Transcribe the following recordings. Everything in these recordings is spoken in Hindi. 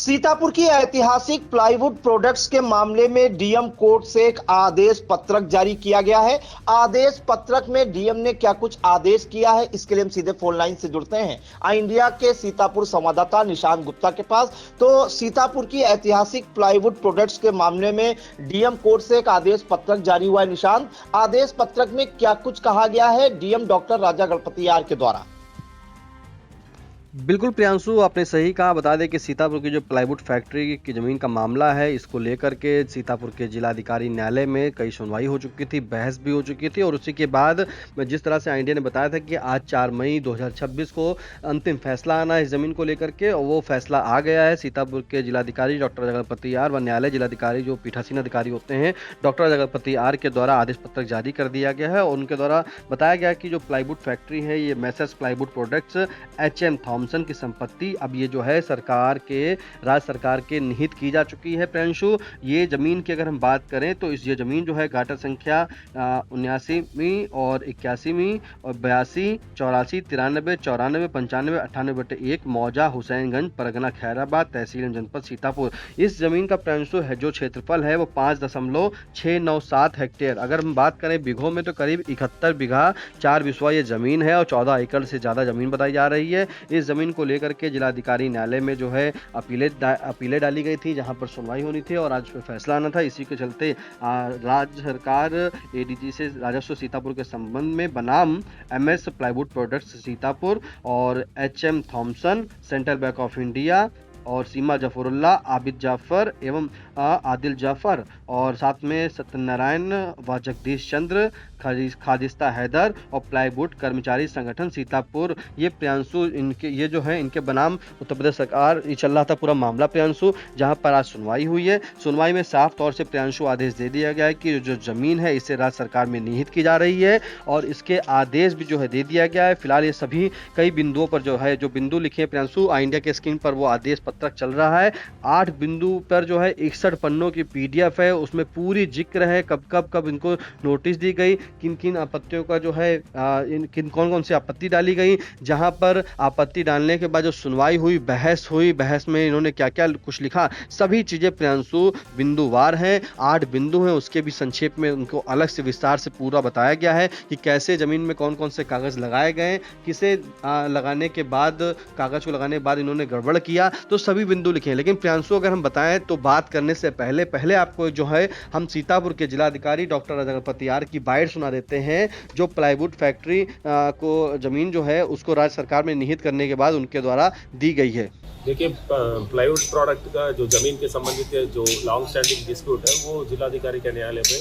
सीतापुर की ऐतिहासिक प्लाईवुड प्रोडक्ट्स के मामले में डीएम कोर्ट से एक आदेश पत्रक जारी किया गया है। आदेश पत्रक में डीएम ने क्या कुछ आदेश किया है, इसके लिए हम सीधे फोन लाइन से जुड़ते हैं आई इंडिया के सीतापुर संवाददाता निशांत गुप्ता के पास। तो सीतापुर की ऐतिहासिक प्लाईवुड प्रोडक्ट्स के मामले में डीएम कोर्ट से एक आदेश पत्रक जारी हुआ है। निशांत, आदेश पत्रक में क्या कुछ कहा गया है DM doctor Raja Ganapathy R के द्वारा? बिल्कुल प्रियांशु, आपने सही कहा। बता दें कि सीतापुर की जो प्लाईवुड फैक्ट्री की ज़मीन का मामला है, इसको लेकर के सीतापुर के जिलाधिकारी न्यायालय में कई सुनवाई हो चुकी थी, बहस भी हो चुकी थी और उसी के बाद जिस तरह से आई इंडिया ने बताया था कि आज 4 मई 2026 को अंतिम फैसला आना है इस ज़मीन को लेकर के, और वो फैसला आ गया है। सीतापुर के जिलाधिकारी डॉक्टर गणपति आर व न्यायालय जिलाधिकारी जो पीठासीन अधिकारी होते हैं डॉक्टर गणपति आर के द्वारा आदेश पत्रक जारी कर दिया गया है और उनके द्वारा बताया गया कि जो प्लाईवुड फैक्ट्री है, ये messrs plywood products HM Thomson की संपत्ति अब ये जो है राज्य सरकार के निहित की जा चुकी है। प्रियांशु, ये जमीन की अगर हम बात करें तो ये जमीन जो है गाटर संख्या 79वीं और 81वीं और 82, 84, 93, 94, 95, 98/1 मौजा हुसैनगंज, परगना खैराबाद, तहसील जनपद सीतापुर। इस जमीन का प्रियांशु है जो क्षेत्रफल है वो 5.697 हेक्टेयर। अगर हम बात करें बीघों में तो करीब 71 बीघा 4 बिस्वा ये जमीन है और 14 एकड़ से ज्यादा जमीन बताई जा रही है। इस जमीन को लेकर के जिलाधिकारी न्यायालय में जो है अपीलें डाली गई थी, जहां पर सुनवाई होनी थी और आज फैसला आना था। इसी के चलते राज्य सरकार ADG से राजस्व सीतापुर के संबंध में बनाम MS प्लाईवुड प्रोडक्ट्स सीतापुर और HM Thomson, central bank of India और सीमा जफरुल्ला, आबिद जाफर एवं आदिल जाफर और साथ में सत्यनारायण व जगदीश चंद्र, खादिस्ता हैदर और प्लाईवुड कर्मचारी संगठन सीतापुर, ये प्रियांशु इनके बनाम उत्तर प्रदेश सरकार ये चल रहा था पूरा मामला प्रियांशु, जहां पर आज सुनवाई हुई है। सुनवाई में साफ तौर से प्रियांशु आदेश दे दिया गया है कि जो जमीन है इसे राज्य सरकार में निहित की जा रही है और इसके आदेश भी जो है दे दिया गया है। फिलहाल ये सभी कई बिंदुओं पर जो बिंदु लिखे हैं प्रियांशु, आई इंडिया के स्क्रीन पर वो आदेश पत्रक चल रहा है। 8 बिंदु पर जो है 61 पन्नों की PDF है, उसमें पूरी जिक्र है कब इनको नोटिस दी गई, किन किन आपत्तियों का जो है कौन कौन सी आपत्ति डाली गई, जहां पर आपत्ति डालने के बाद जो सुनवाई हुई, बहस में इन्होंने क्या क्या कुछ लिखा, सभी चीजें प्रियांशु बिंदुवार हैं। 8 बिंदु हैं, उसके भी संक्षेप में उनको अलग से विस्तार से पूरा बताया गया है कि कैसे जमीन में कौन कौन से कागज लगाए गए, किसे लगाने के बाद कागज को लगाने के बाद इन्होंने गड़बड़ किया, तो सभी बिंदु लिखे हैं। लेकिन प्रियांशु अगर हम बताएं तो बात करने से पहले आपको जो है हम सीतापुर के जिलाधिकारी डॉक्टर राजा गणपति आर की बाइट सुना देते हैं, जो प्लाईवुड फैक्ट्री को जमीन जो है उसको राज्य सरकार में निहित करने के बाद उनके द्वारा दी गई है। देखिए, प्लाईवुड प्रोडक्ट का जो जमीन के संबंधित जो लॉन्ग स्टैंडिंग डिस्प्यूट है वो जिलाधिकारी के न्यायालय पे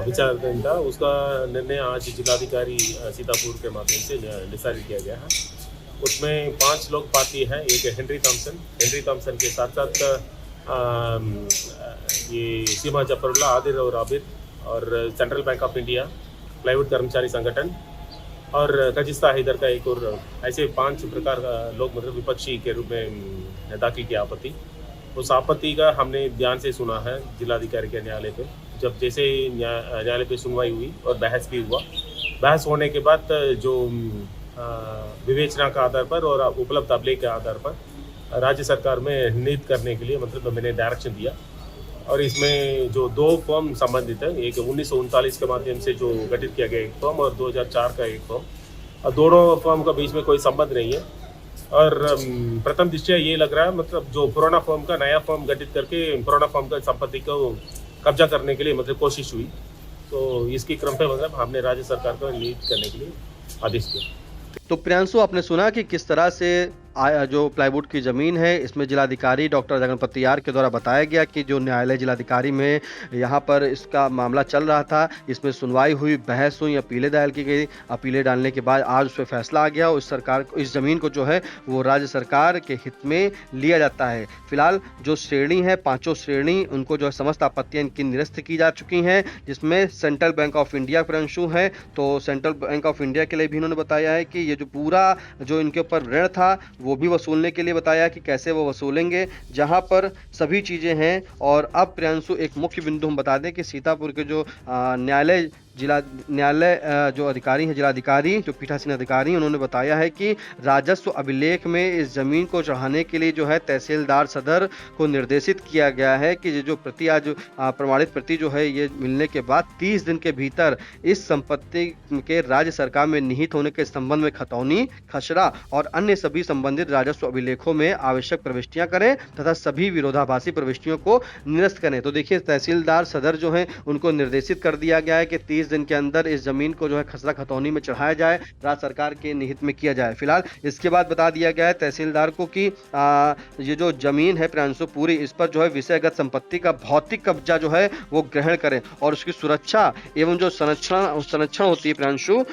विचाराधीन था। उसका निर्णय आज जिलाधिकारी सीतापुर के माध्यम से डिसाइड किया गया है। उसमें 5 लोग पार्टी हैं। एक हेनरी थॉमसन के साथ साथ ये सीमा जफरुल्ला, आदिल और आबिद और central bank of India, plywood कर्मचारी संगठन और खादिस्ता हैदर का एक और, ऐसे 5 प्रकार का लोग मतलब विपक्षी के रूप में दाखिल किया आपत्ति। उस आपत्ति का हमने ध्यान से सुना है जिलाधिकारी के न्यायालय पे। जब जैसे न्यायालय पे सुनवाई हुई और बहस भी हुआ, बहस होने के बाद जो विवेचना का आधार पर और उपलब्ध अभिलेख के आधार पर राज्य सरकार में निहित करने के लिए मतलब मैंने डायरेक्शन दिया। और इसमें जो 2 फर्म संबंधित है, एक 1939 के माध्यम से जो गठित किया गया एक फर्म और 2004 का एक फर्म, और दोनों फर्म का बीच में कोई संबंध नहीं है। और प्रथम दृष्टया ये लग रहा है मतलब जो पुराना फर्म का नया फर्म गठित करके पुराना फर्म का संपत्ति को कब्जा करने के लिए मतलब कोशिश हुई। तो इसके क्रम पे मतलब हमने राज्य सरकार को निहित करने के लिए आदेश दिया। तो प्रियांशु, आपने सुना कि किस तरह से जो प्लाईवुड की ज़मीन है इसमें जिलाधिकारी डॉक्टर गणपति आर के द्वारा बताया गया कि जो न्यायालय जिलाधिकारी में यहाँ पर इसका मामला चल रहा था, इसमें सुनवाई हुई, बहस हुई, अपीलें दायर की गई। अपीलें डालने के बाद आज उस पर फैसला आ गया और इस ज़मीन को जो है वो राज्य सरकार के हित में लिया जाता है। फिलहाल जो श्रेणी है, 5 श्रेणी, उनको जो है समस्त आपत्तियाँ इनकी निरस्त की जा चुकी हैं, जिसमें central bank of India Priyanshu है। तो सेंट्रल बैंक ऑफ इंडिया के लिए भी इन्होंने बताया है कि ये जो पूरा जो इनके ऊपर ऋण था वो भी वसूलने के लिए बताया कि कैसे वो वसूलेंगे, जहां पर सभी चीज़ें हैं। और अब प्रियांशु एक मुख्य बिंदु हम बता दें कि सीतापुर के जो न्यायालय जिला न्यायालय जो अधिकारी हैं, जिलाधिकारी जो पीठासीन अधिकारी हैं, उन्होंने बताया है कि राजस्व अभिलेख में इस जमीन को चढ़ाने के लिए जो है तहसीलदार सदर को निर्देशित किया गया है कि जो प्रति आज प्रमाणित प्रति जो है ये मिलने के बाद 30 दिन के भीतर इस संपत्ति के राज्य सरकार में निहित होने के संबंध में खतौनी, खसरा और अन्य सभी संबंधित राजस्व अभिलेखों में आवश्यक प्रविष्टियां करें तथा सभी विरोधाभासी प्रविष्टियों को निरस्त करें। तो देखिए, तहसीलदार सदर जो है उनको निर्देशित कर दिया गया है कि 30 दिन के अंदर इस जमीन को जो है खसरा खतौनी में चढ़ाया जाए, राज्य सरकार के निहित में किया जाए। फिलहाल इसके बाद बता दिया गया है तहसीलदार को कि ये जो जमीन है प्रियांशु पूरी, इस पर जो है विषयगत संपत्ति का भौतिक कब्जा जो है वो ग्रहण करें और उसकी सुरक्षा एवं जो संरक्षण होती है प्रियांशु,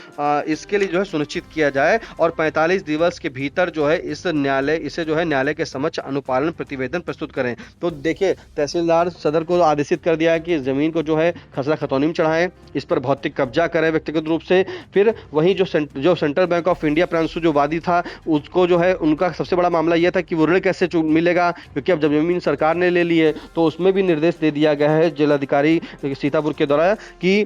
इसके लिए जो है सुनिश्चित किया जाए और 45 दिवस के भीतर जो है इसे जो है न्यायालय के समक्ष अनुपालन प्रतिवेदन प्रस्तुत करें। तो देखिए, तहसीलदार सदर को आदेशित कर दिया है कि इस जमीन को जो है खसरा खतौनी में चढ़ाएं, इस पर भौतिक कब्जा करें व्यक्तिगत रूप से। फिर वहीं जो central bank of India Priyanshu जो वादी था, उसको जो है उनका सबसे बड़ा मामला यह था कि वो ऋण कैसे मिलेगा, क्योंकि अब जब जमीन सरकार ने ले ली है तो उसमें भी निर्देश दे दिया गया है जिलाधिकारी सीतापुर के द्वारा कि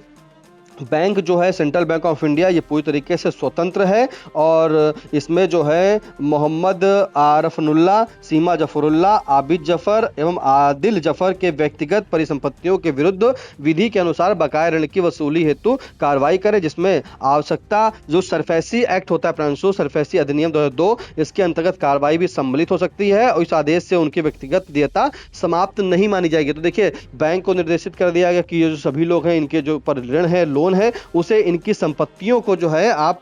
बैंक जो है सेंट्रल बैंक ऑफ इंडिया ये पूरी तरीके से स्वतंत्र है और इसमें जो है मोहम्मद आरफनुल्लाह, सीमा जफरुल्लाह, आबिद जफर एवं आदिल जफर के व्यक्तिगत परिसंपत्तियों के विरुद्ध विधि के अनुसार बकाया ऋण की वसूली हेतु कार्रवाई करे, जिसमें आवश्यकता जो सरफेसी एक्ट होता है प्रियांशु, सरफेसी अधिनियम 2002, इसके अंतर्गत कार्रवाई भी सम्मिलित हो सकती है और इस आदेश से उनकी व्यक्तिगत देयता समाप्त नहीं मानी जाएगी। तो देखिए, बैंक को निर्देशित कर दिया गया कि ये जो सभी लोग हैं इनके जो पर ऋण है, लोन है, उसे इनकी संपत्तियों को जो है आप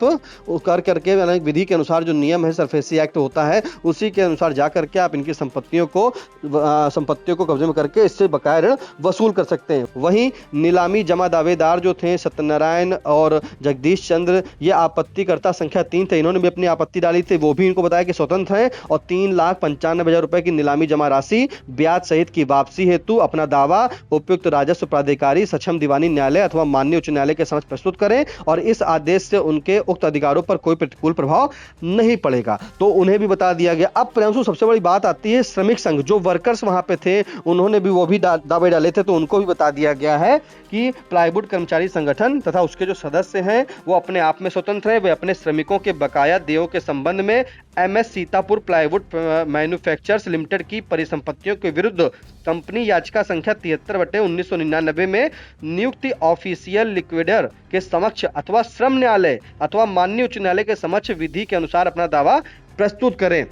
कर करके विधि के अनुसार जो नियम है सरफेसी एक्ट होता है उसी के अनुसार जा करके आप इनकी संपत्तियों को कब्जे में करके इससे बकाया ऋण वसूल कर सकते हैं। वहीं नीलामी जमा दावेदार जो थे सत्यनारायण और जगदीश चंद्र, ये आपत्तिकर्ता संख्या 3 थे, इन्होंने भी अपनी आपत्ति डाली थी, वो भी इनको बताया कि स्वतंत्र है और 3,95,000 रुपए की नीलामी जमा राशि ब्याज सहित की वापसी हेतु अपना दावा उपयुक्त राजस्व प्राधिकारी सक्षम दीवानी न्यायालय अथवा माननीय उच्च न्यायालय के समक्ष प्रस्तुत करें और इस आदेश से उनके उक्त अधिकारों पर कोई प्रतिकूल प्रभाव नहीं पड़ेगा। तो उन्हें भी बता दिया गया। अब प्रियांशु सबसे बड़ी बात आती है श्रमिक संघ, जो वर्कर्स वहां पे थे उन्होंने भी वो भी दावे डाले थे, तो उनको भी बता दिया गया है कि प्लाईवुड कर्मचारी संगठन तथा उसके जो सदस्य हैं वो अपने आप में स्वतंत्र है, वे अपने श्रमिकों के बकाया देयों के संबंध में MS Sitapur plywood manufacturers limited की परिसंपत्तियों के विरुद्ध कंपनी याचिका संख्या 73/1999 में नियुक्ति ऑफिशियल लिक्विडेटर के समक्ष अथवा श्रम न्यायालय अथवा माननीय उच्च न्यायालय के समक्ष विधि के अनुसार अपना दावा प्रस्तुत करें।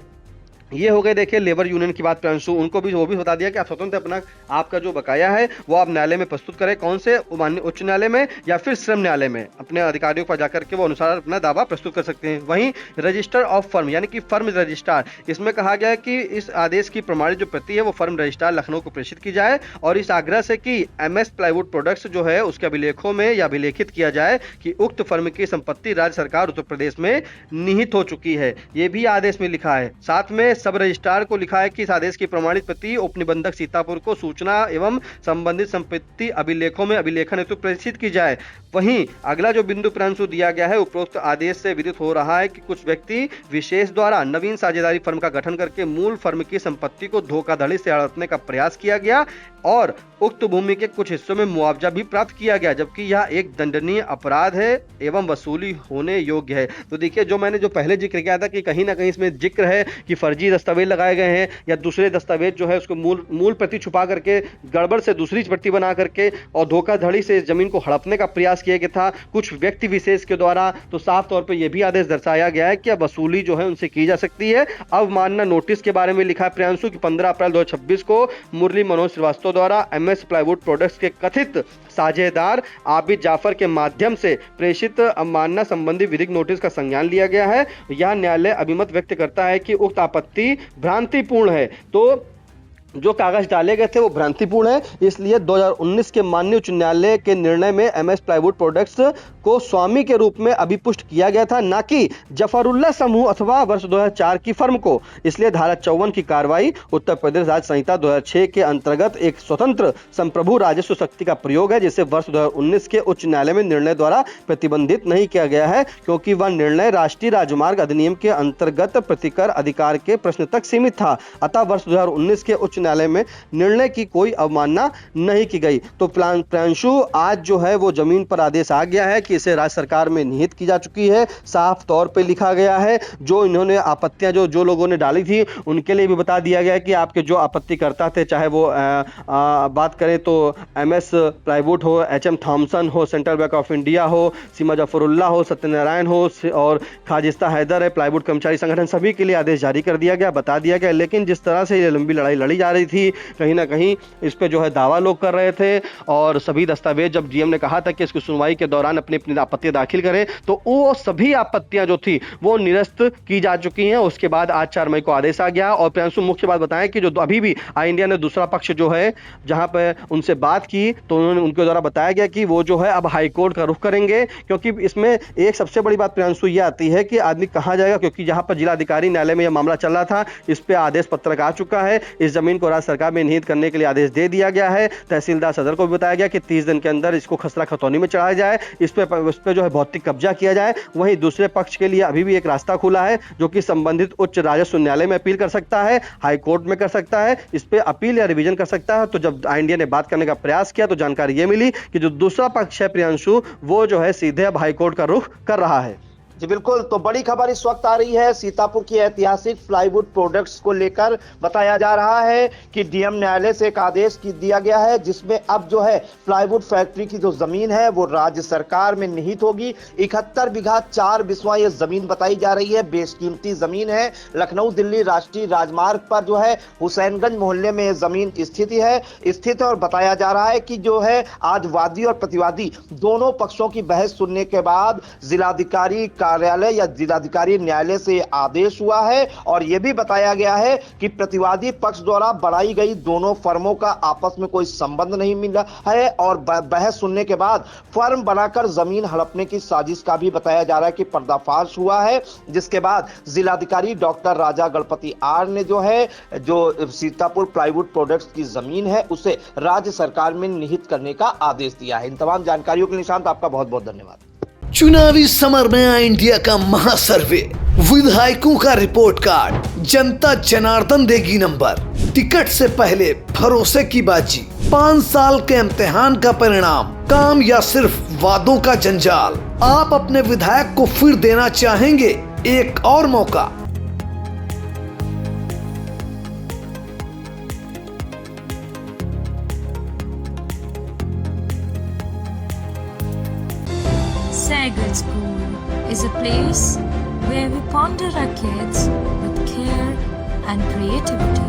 ये हो गए देखिए लेबर यूनियन की बात प्रियांशु, उनको भी वो भी बता दिया कि आप स्वतंत्र अपना आपका जो बकाया है वो आप न्यायालय में प्रस्तुत करें, कौन से माननीय उच्च न्यायालय में या फिर श्रम न्यायालय में अपने अधिकारियों पर जाकर के वो अनुसार अपना दावा प्रस्तुत कर सकते हैं। वहीं रजिस्टर ऑफ फर्म यानी कि फर्म रजिस्ट्रार, इसमें कहा गया है कि इस आदेश की प्रमाणित जो प्रति है वो फर्म रजिस्ट्रार लखनऊ को प्रेषित की जाए और इस आग्रह से कि MS प्लाईवुड प्रोडक्ट्स जो है उसके अभिलेखों में या अभिलेखित किया जाए कि उक्त फर्म की संपत्ति राज्य सरकार उत्तर प्रदेश में निहित हो चुकी है। ये भी आदेश में लिखा है। साथ में सब रजिस्ट्रार को लिखा है कि इस आदेश की प्रमाणित प्रति उपनिबंधक सीतापुर को सूचना एवं संबंधित संपत्ति अभिलेखों में अभिलेखन हेतु प्रेषित की जाए। वहीं अगला जो बिंदु प्रियांशु दिया गया है, उपरोक्त आदेश से विदित हो रहा है कि कुछ व्यक्ति विशेष द्वारा नवीन साझेदारी फर्म का गठन करके मूल फर्म की संपत्ति को धोखाधड़ी से हड़पने का प्रयास किया गया और उक्त भूमि के कुछ हिस्सों में मुआवजा भी प्राप्त किया गया, जबकि यह एक दंडनीय अपराध है एवं वसूली होने योग्य है। तो देखिए, जो मैंने जो पहले जिक्र किया था कि कहीं ना कहीं इसमें जिक्र है कि फर्जी दस्तावेज लगाए गए हैं या दूसरे दस्तावेज जो है उसको मूल प्रति छुपा करके गड़बड़ से दूसरी प्रति बना करके और धोखाधड़ी से इस जमीन को हड़पने का प्रयास किया गया था कुछ व्यक्ति विशेष के द्वारा। तो साफ तौर पर यह भी आदेश दर्शाया गया है कि अब वसूली जो है उनसे की जा सकती है। अवमानना नोटिस के बारे में लिखा है प्रियांशु कि 15 अप्रैल 2026 को मुरली मनोज श्रीवास्तव द्वारा MS प्लाईवुड प्रोडक्ट्स के कथित साझेदार आबिद जाफर के माध्यम से प्रेषित अवमानना संबंधी विधिक नोटिस का संज्ञान लिया गया है। यह न्यायालय अभिमत व्यक्त करता है कि उक्त आपत्ति भ्रांतिपूर्ण है। तो जो कागज डाले गए थे वो भ्रांतिपूर्ण है, इसलिए 2019 के माननीय उच्च न्यायालय के निर्णय में MS प्लाईवुड प्रोडक्ट्स को स्वामी के रूप में अभिपुष्ट किया गया था, ना कि जफरुल्लाह समूह अथवा वर्ष 2004 की फर्म को। इसलिए धारा 54 की कार्रवाई उत्तर प्रदेश राज्य संहिता 2006 के अंतर्गत एक स्वतंत्र संप्रभु राजस्व शक्ति का प्रयोग है, जिसे वर्ष 2019 के उच्च न्यायालय में निर्णय द्वारा प्रतिबंधित नहीं किया गया है, क्योंकि वह निर्णय राष्ट्रीय राजमार्ग अधिनियम के अंतर्गत प्रतिकर अधिकार के प्रश्न तक सीमित था। अतः वर्ष 2019 के उच्च न्यायालय में निर्णय की कोई अवमानना नहीं की गई। तो प्रियांशु, आज जो है वो जमीन पर आदेश आ गया है कि इसे राज्य सरकार में निहित की जा चुकी है, साफ तौर पे लिखा गया है। जो इन्होंने आपत्तियां जो लोगों ने डाली थी उनके लिए भी बता दिया गया है कि आपके जो आपत्तिकर्ता थे, चाहे वो बात करें तो MS प्लाईवुड हो, HM थॉमसन हो, सेंट्रल बैंक ऑफ इंडिया हो, सीमा जफरुल्लाह हो, सत्यनारायण हो और खाजिस्ता हैदर है, प्लाईवुड कर्मचारी संगठन, सभी के लिए आदेश जारी कर दिया गया, बता दिया गया। लेकिन जिस तरह से ये लंबी लड़ाई लड़ी जा रही थी, कहीं ना कहीं इस पे जो है दावा लोग कर रहे थे और सभी दस्तावेज जब डीएम ने कहा था कि इसकी सुनवाई के दौरान अपनी अपनी आपत्तियां दाखिल करें, तो वो सभी आपत्तियां जो थी वो निरस्त की जा चुकी हैं। उसके बाद आज 4 मई को आदेश आ गया। और प्रियांशु, मुख्य बात बताएं कि जो अभी भी आई इंडिया ने दूसरा पक्ष जो है, जहां पर उनसे बात की तो उन्होंने उनके द्वारा बताया गया कि वो जो है अब हाई कोर्ट का रुख करेंगे, क्योंकि इसमें एक सबसे बड़ी बात प्रियांशु ये आती है कि आदमी कहां जाएगा, क्योंकि जहां पर जिलाधिकारी न्यायालय में यह मामला चल रहा था, इस पे आदेश पत्रक आ चुका है। इस जमीन को राज्य सरकार में निहित करने के लिए आदेश दे दिया गया है। तहसीलदार सदर को भी बताया गया कि 30 दिन के अंदर इसको खसरा खतौनी में चढ़ाया जाए, इस पे जो है भौतिक कब्जा किया जाए। वहीं दूसरे पक्ष के लिए अभी भी एक रास्ता खुला है, जो कि संबंधित उच्च राजस्व न्यायालय में अपील कर सकता है, हाई कोर्ट में कर सकता है, इस पे अपील या रिवीजन कर सकता है। तो जब आई इंडिया ने बात करने का प्रयास किया तो जानकारी ये मिली कि जो दूसरा पक्ष है प्रियांशु, वो जो है सीधे अब हाई कोर्ट का रुख कर रहा है। जी बिल्कुल, तो बड़ी खबर इस वक्त आ रही है सीतापुर की ऐतिहासिक प्लाईवुड प्रोडक्ट्स को लेकर। बताया जा रहा है कि डीएम न्यायालय से एक आदेश दिया गया है, जिसमें अब जो है प्लाईवुड फैक्ट्री की जो जमीन है वो राज्य सरकार में निहित होगी। 71 बीघा 4 बिस्वा ये जमीन बताई जा रही है, बेशकीमती जमीन है। लखनऊ दिल्ली राष्ट्रीय राजमार्ग पर जो है हुसैनगंज मोहल्ले में ये जमीन स्थित है और बताया जा रहा है कि जो है आज वादी और प्रतिवादी दोनों पक्षों की बहस सुनने के बाद जिलाधिकारी कार्यालय या जिलाधिकारी न्यायालय से आदेश हुआ है। और यह भी बताया गया है कि प्रतिवादी पक्ष द्वारा बढ़ाई गई दोनों फर्मों का आपस में कोई संबंध नहीं मिला है और बहस सुनने के बाद फर्म बनाकर जमीन हड़पने की साजिश का भी बताया जा रहा है कि पर्दाफाश हुआ है। जिसके बाद जिलाधिकारी डॉक्टर राजा गणपति आर ने जो सीतापुर प्लाईवुड प्रोडक्ट्स की जमीन है उसे राज्य सरकार में निहित करने का आदेश दिया है। इन तमाम जानकारियों के लिए निशांत आपका बहुत बहुत धन्यवाद। चुनावी समर में आई इंडिया का महासर्वे, विधायकों का रिपोर्ट कार्ड, जनता जनार्दन देगी नंबर, टिकट से पहले भरोसे की बाजी, 5 साल के इम्तिहान का परिणाम, काम या सिर्फ वादों का जंजाल। आप अपने विधायक को फिर देना चाहेंगे एक और मौका? Sagar School is a place where we ponder our kids with care and creativity.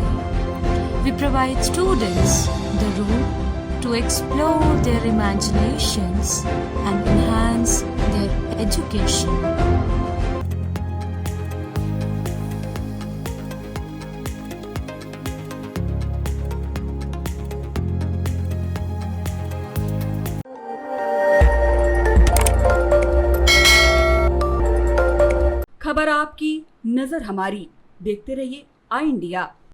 We provide students the room to explore their imaginations and enhance their education. खबर आपकी, नजर हमारी। देखते रहिए आई इंडिया।